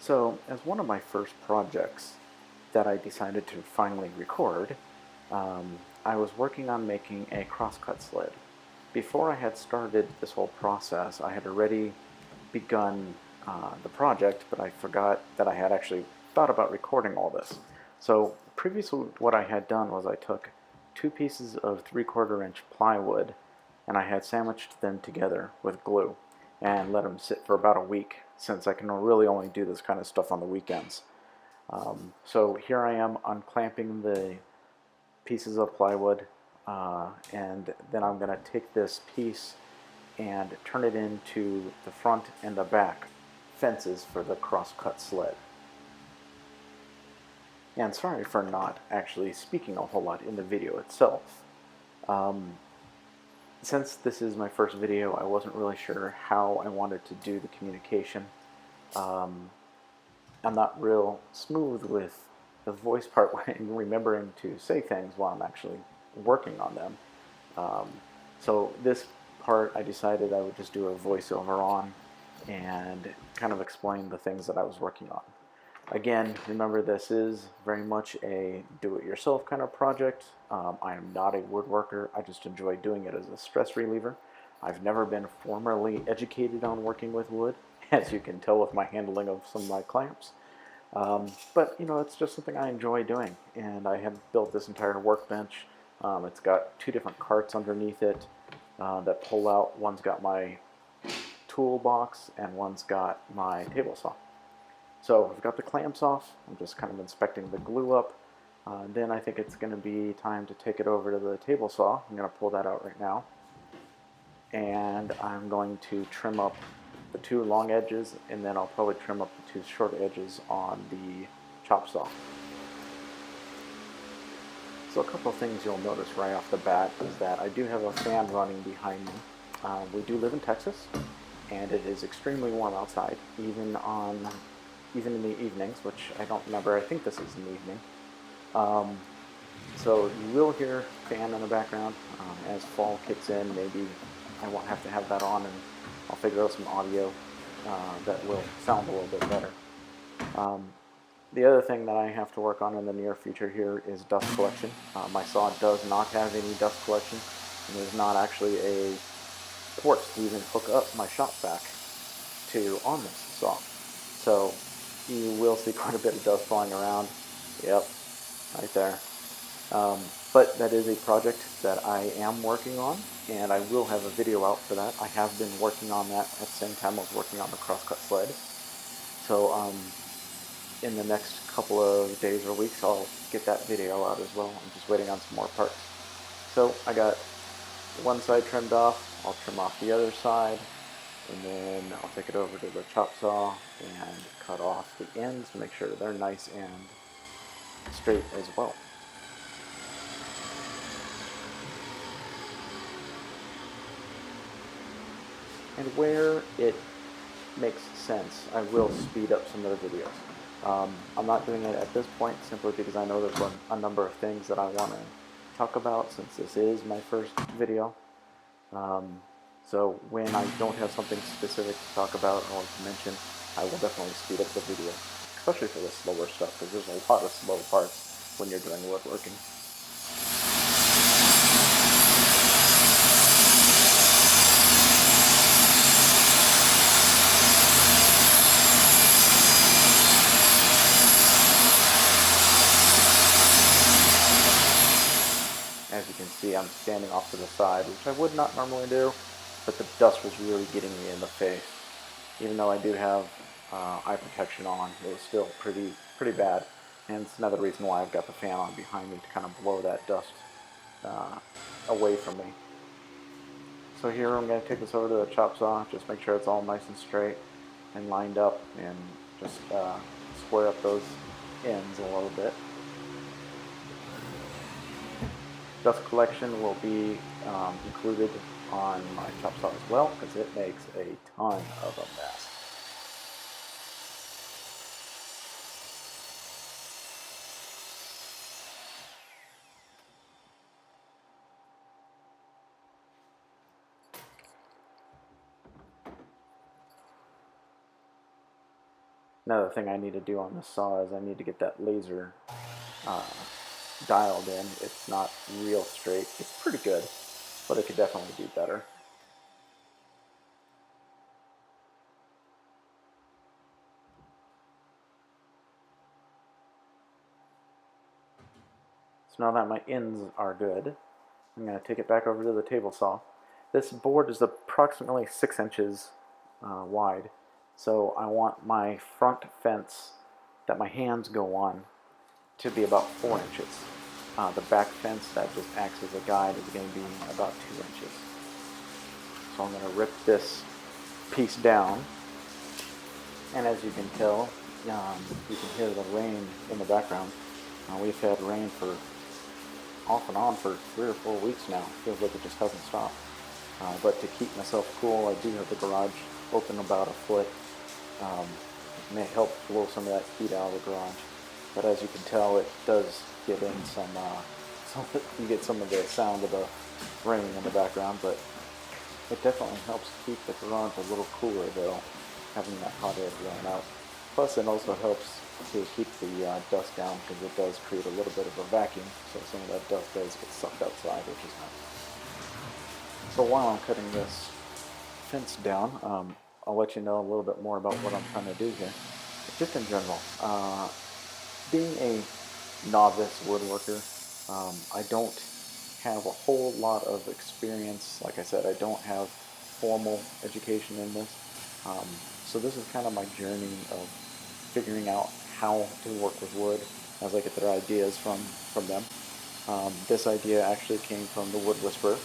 So, as one of my first projects that I decided to finally record, I was working on making a crosscut sled. Before I had started this whole process, I had already begun the project, but I forgot that I had actually thought about recording all this. So, previously, what I had done was I took two pieces of 3/4 inch plywood and I had sandwiched them together with glue and let them sit for about a week, since I can really only do this kind of stuff on the weekends. So here I am unclamping the pieces of plywood, and then I'm going to take this piece and turn it into the front and the back fences for the crosscut sled. And sorry for not actually speaking a whole lot in the video itself. Since this is my first video, I wasn't really sure how I wanted to do the communication. I'm not real smooth with the voice part when remembering to say things while I'm actually working on them. So this part I decided I would just do a voiceover on and kind of explain the things that I was working on. Again, remember, this is very much a do-it-yourself kind of project. I am not a woodworker. I just enjoy doing it as a stress reliever. I've never been formally educated on working with wood, as you can tell with my handling of some of my clamps. But, you know, it's just something I enjoy doing. And I have built this entire workbench. It's got two different carts underneath it that pull out. One's got my toolbox and one's got my table saw. So I've got the clamps off. I'm just kind of inspecting the glue up. Then I think it's going to be time to take it over to the table saw. I'm going to pull that out right now. And I'm going to trim up the two long edges, and then I'll probably trim up the two short edges on the chop saw. So a couple of things you'll notice right off the bat is that I do have a fan running behind me. We do live in Texas, and it is extremely warm outside, even in the evenings, which I don't remember. I think this is in the evening. So you will hear fan in the background. As fall kicks in, maybe I won't have to have that on, and I'll figure out some audio that will sound a little bit better. The other thing that I have to work on in the near future here is dust collection. My saw does not have any dust collection, and there's not actually a port to even hook up my shop vac to on this saw. So you will see quite a bit of dust flying around. Yep, right there. But that is a project that I am working on, and I will have a video out for that. I have been working on that at the same time I was working on the crosscut sled. So in the next couple of days or weeks, I'll get that video out as well. I'm just waiting on some more parts. So I got one side trimmed off. I'll trim off the other side, and then I'll take it over to the chop saw and cut off the ends to make sure they're nice and straight as well. And where it makes sense, I will speed up some of the videos. I'm not doing it at this point simply because I know there's a number of things that I want to talk about, since this is my first video. So when I don't have something specific to talk about or to mention, I will definitely speed up the video, especially for the slower stuff, because there's a lot of slow parts when you're doing woodworking. As you can see, I'm standing off to the side, which I would not normally do, but the dust was really getting me in the face. Even though I do have eye protection on, it was still pretty bad. And it's another reason why I've got the fan on behind me, to kind of blow that dust away from me. So here I'm going to take this over to the chop saw, just make sure it's all nice and straight and lined up, and just square up those ends a little bit. Dust collection will be included on my chop saw as well, because it makes a ton of a mess. Another thing I need to do on this saw is I need to get that laser dialed in. It's not real straight. It's pretty good, but it could definitely be better. So now that my ends are good, I'm going to take it back over to the table saw. This board is approximately 6 inches wide, so I want my front fence that my hands go on to be about 4 inches. The back fence that just acts as a guide is going to be about 2 inches. So I'm going to rip this piece down, and as you can tell, you can hear the rain in the background. We've had rain for off and on for 3 or 4 weeks now. Feels like it just hasn't stopped. But to keep myself cool, I do have the garage open about a foot. It may help blow some of that heat out of the garage. But as you can tell, it does get in some you get some of the sound of the rain in the background, but it definitely helps keep the garage a little cooler though, having that hot air blowing out. Plus it also helps to keep the dust down, because it does create a little bit of a vacuum, so some of that dust does get sucked outside, which is nice. So while I'm cutting this fence down, I'll let you know a little bit more about what I'm trying to do here. Just in general, being a novice woodworker, I don't have a whole lot of experience. Like I said, I don't have formal education in this. So this is kind of my journey of figuring out how to work with wood as I get their ideas from them. This idea actually came from the Wood Whisperer.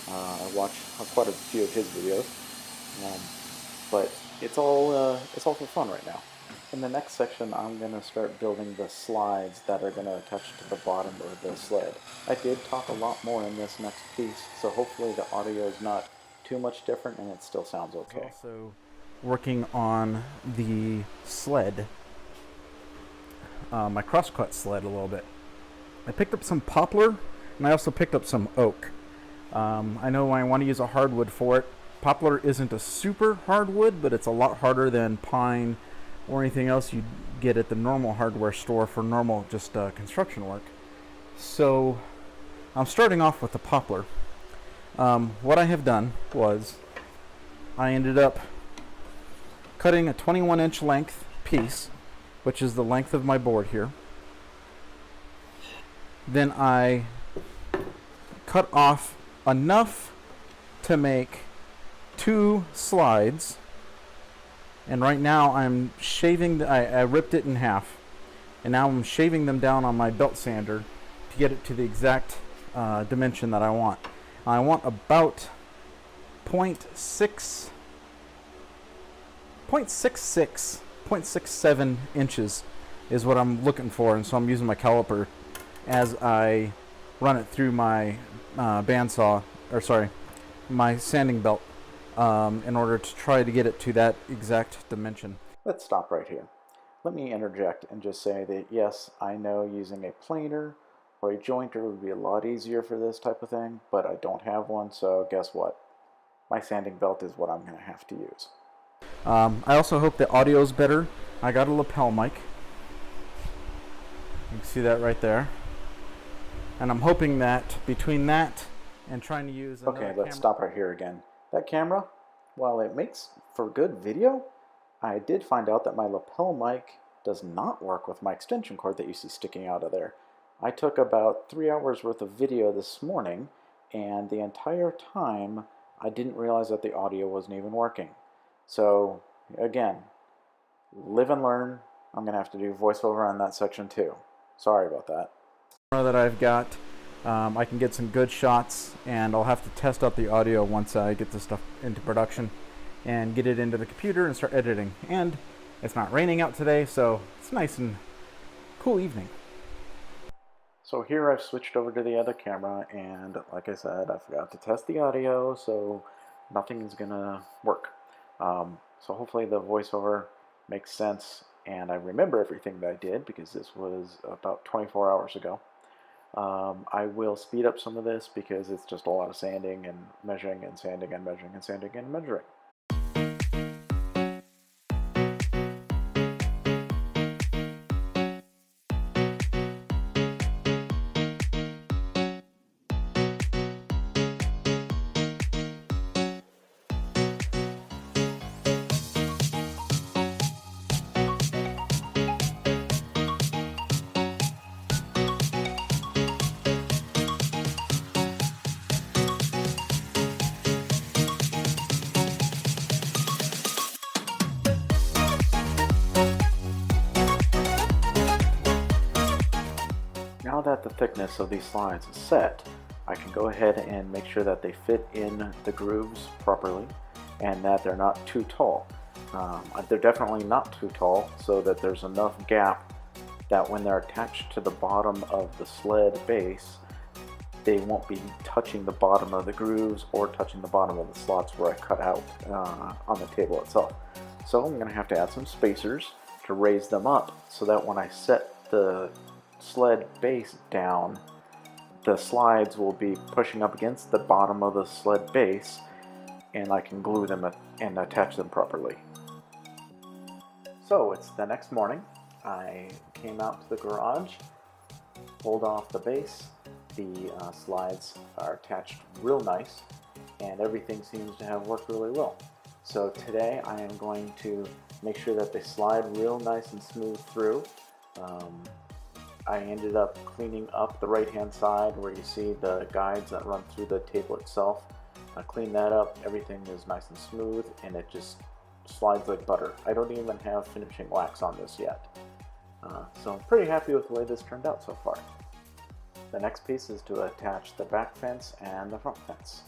I watched quite a few of his videos, but it's all for fun right now. In the next section, I'm going to start building the slides that are going to attach to the bottom of the sled. I did talk a lot more in this next piece, so hopefully the audio is not too much different and it still sounds okay. Also working on the sled, my crosscut sled a little bit. I picked up some poplar and I also picked up some oak. I know I want to use a hardwood for it. Poplar isn't a super hardwood, but it's a lot harder than pine or anything else you get at the normal hardware store for normal just construction work. So I'm starting off with the poplar. What I have done was I ended up cutting a 21-inch length piece, which is the length of my board here. Then I cut off enough to make 2 slides, and right now I'm shaving I ripped it in half, and now I'm shaving them down on my belt sander to get it to the exact dimension that I want. I want about 0.67 inches is what I'm looking for, and so I'm using my caliper as I run it through my bandsaw, or sorry, my sanding belt, in order to try to get it to that exact dimension. Let's stop right here. Let me interject and just say that yes, I know using a planer or a jointer would be a lot easier for this type of thing, but I don't have one, so guess what? My sanding belt is what I'm going to have to use. I also hope the audio is better. I got a lapel mic. You can see that right there. And I'm hoping that between that and trying to use another Okay, let's stop right here again. That camera, while it makes for good video, I did find out that my lapel mic does not work with my extension cord that you see sticking out of there. I took about 3 hours worth of video this morning, and the entire time I didn't realize that the audio wasn't even working. So again, live and learn. I'm going to have to do voiceover on that section too. Sorry about that. That I've got, I can get some good shots, and I'll have to test out the audio once I get this stuff into production and get it into the computer and start editing. And it's not raining out today, so it's a nice and cool evening. So here I've switched over to the other camera, and like I said, I forgot to test the audio, so nothing is gonna work. So hopefully the voiceover makes sense, and I remember everything that I did, because this was about 24 hours ago. I will speed up some of this because it's just a lot of sanding and measuring and sanding and measuring and sanding and measuring. now that the thickness of these slides is set, I can go ahead and make sure that they fit in the grooves properly and that they're not too tall. They're definitely not too tall, so that there's enough gap that when they're attached to the bottom of the sled base, they won't be touching the bottom of the grooves or touching the bottom of the slots where I cut out on the table itself. So I'm going to have to add some spacers to raise them up so that when I set the sled base down, the slides will be pushing up against the bottom of the sled base, and I can glue them and attach them properly. So it's the next morning. I came out to the garage, pulled off the base. The slides are attached real nice, and everything seems to have worked really well. So today I am going to make sure that they slide real nice and smooth through. I ended up cleaning up the right hand side where you see the guides that run through the table itself. I cleaned that up, everything is nice and smooth, and it just slides like butter. I don't even have finishing wax on this yet. So I'm pretty happy with the way this turned out so far. The next piece is to attach the back fence and the front fence.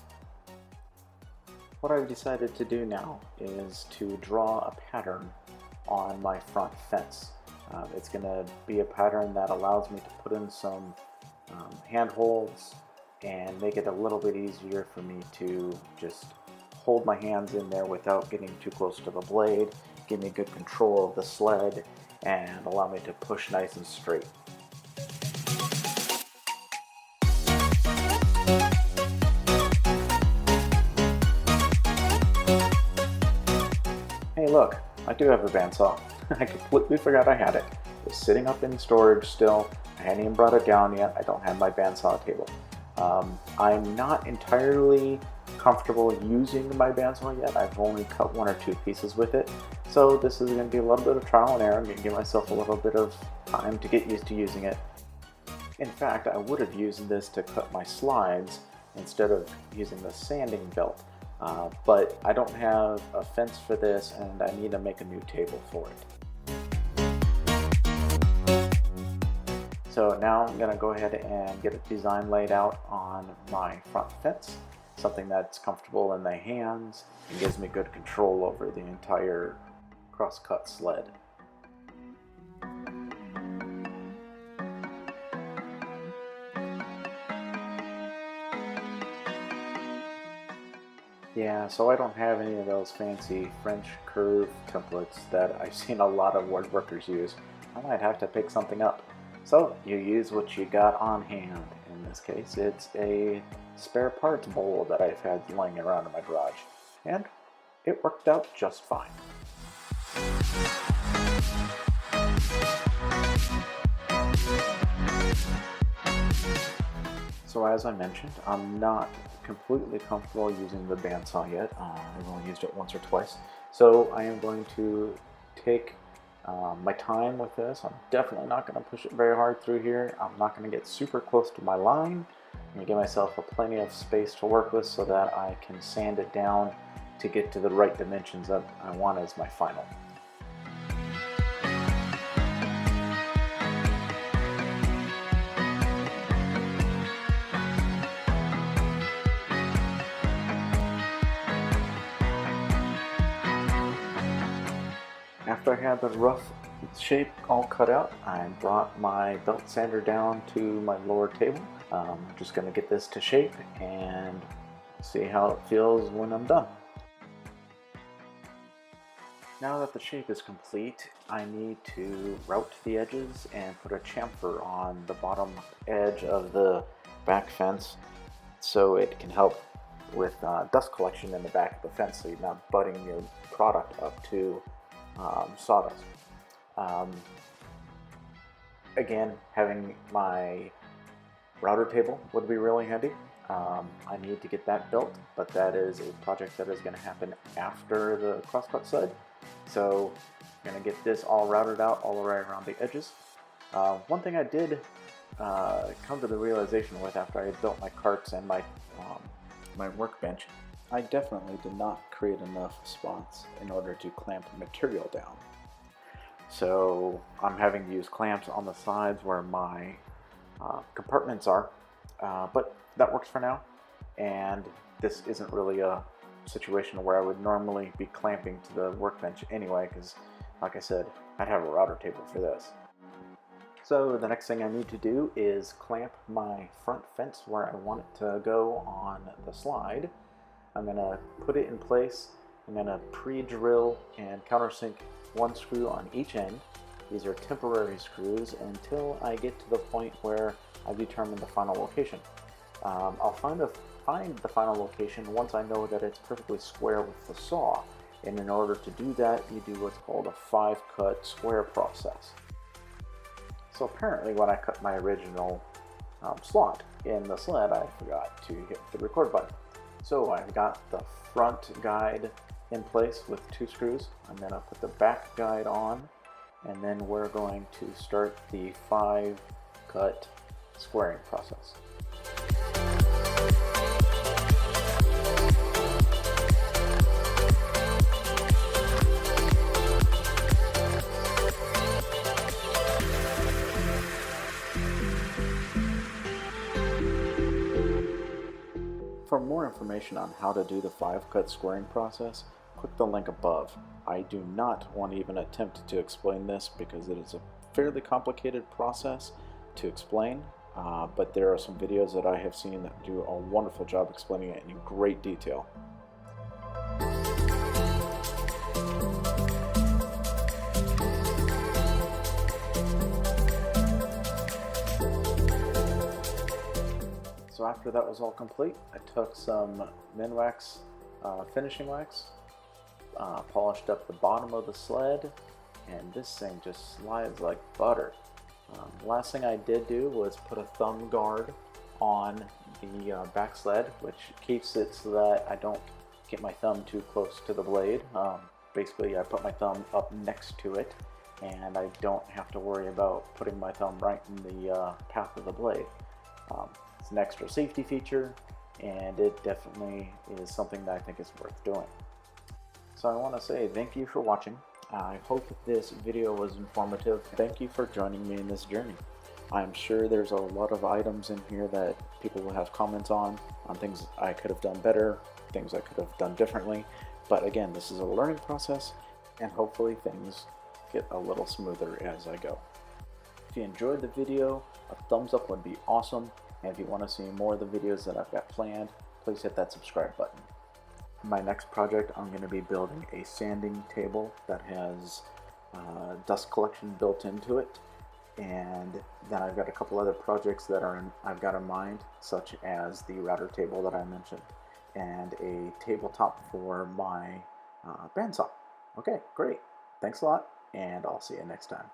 What I've decided to do now is to draw a pattern on my front fence. It's going to be a pattern that allows me to put in some handholds and make it a little bit easier for me to just hold my hands in there without getting too close to the blade, give me good control of the sled, and allow me to push nice and straight. Hey look, I do have a bandsaw. I completely forgot I had it. It was sitting up in storage still. I hadn't even brought it down yet. I don't have my bandsaw table. I'm not entirely comfortable using my bandsaw yet. I've only cut one or two pieces with it. So this is going to be a little bit of trial and error. I'm going to give myself a little bit of time to get used to using it. In fact, I would have used this to cut my slides instead of using the sanding belt. But I don't have a fence for this, and I need to make a new table for it. So now I'm going to go ahead and get a design laid out on my front fence, something that's comfortable in the hands and gives me good control over the entire cross-cut sled. Yeah, so I don't have any of those fancy French curve templates that I've seen a lot of woodworkers use. I might have to pick something up. So you use what you got on hand. In this case, it's a spare parts bowl that I've had laying around in my garage, and it worked out just fine. So as I mentioned, I'm not completely comfortable using the bandsaw yet. I've only used it once or twice. So I am going to take my time with this. I'm definitely not going to push it very hard through here. I'm not going to get super close to my line. I'm going to give myself plenty of space to work with so that I can sand it down to get to the right dimensions that I want as my final. After I had the rough shape all cut out, I brought my belt sander down to my lower table. I'm just going to get this to shape and see how it feels when I'm done. Now that the shape is complete, I need to route the edges and put a chamfer on the bottom edge of the back fence so it can help with dust collection in the back of the fence so you're not butting your product up to sawdust. Again, having my router table would be really handy. I need to get that built, but that is a project that is going to happen after the crosscut sled. So I'm going to get this all routed out all the way around the edges. One thing I did come to the realization with after I had built my carts and my workbench, I definitely did not create enough spots in order to clamp material down. So I'm having to use clamps on the sides where my compartments are, but that works for now. And this isn't really a situation where I would normally be clamping to the workbench anyway, because like I said, I'd have a router table for this. So the next thing I need to do is clamp my front fence where I want it to go on the slide. I'm going to put it in place. I'm going to pre-drill and countersink one screw on each end. These are temporary screws until I get to the point where I've determined the final location. I'll find the final location once I know that it's perfectly square with the saw. And in order to do that, you do what's called a 5-cut square process. So apparently when I cut my original slot in the sled, I forgot to hit the record button. So I've got the front guide in place with 2 screws. I'm going to put the back guide on, and then we're going to start the 5-cut squaring process. For more information on how to do the 5-cut squaring process, click the link above. I do not want to even attempt to explain this because it is a fairly complicated process to explain, but there are some videos that I have seen that do a wonderful job explaining it in great detail. So after that was all complete, I took some Minwax finishing wax, polished up the bottom of the sled, and this thing just slides like butter. The last thing I did do was put a thumb guard on the back sled, which keeps it so that I don't get my thumb too close to the blade. Basically, I put my thumb up next to it, and I don't have to worry about putting my thumb right in the path of the blade. It's an extra safety feature, and it definitely is something that I think is worth doing. So I want to say thank you for watching. I hope this video was informative. Thank you for joining me in this journey. I'm sure there's a lot of items in here that people will have comments on things I could have done better, things I could have done differently. But again, this is a learning process, and hopefully things get a little smoother as I go. If you enjoyed the video, a thumbs up would be awesome. And if you want to see more of the videos that I've got planned, please hit that subscribe button. My next project, I'm going to be building a sanding table that has dust collection built into it. And then I've got a couple other projects that I've got in mind, such as the router table that I mentioned, and a tabletop for my bandsaw. Okay, great. Thanks a lot, and I'll see you next time.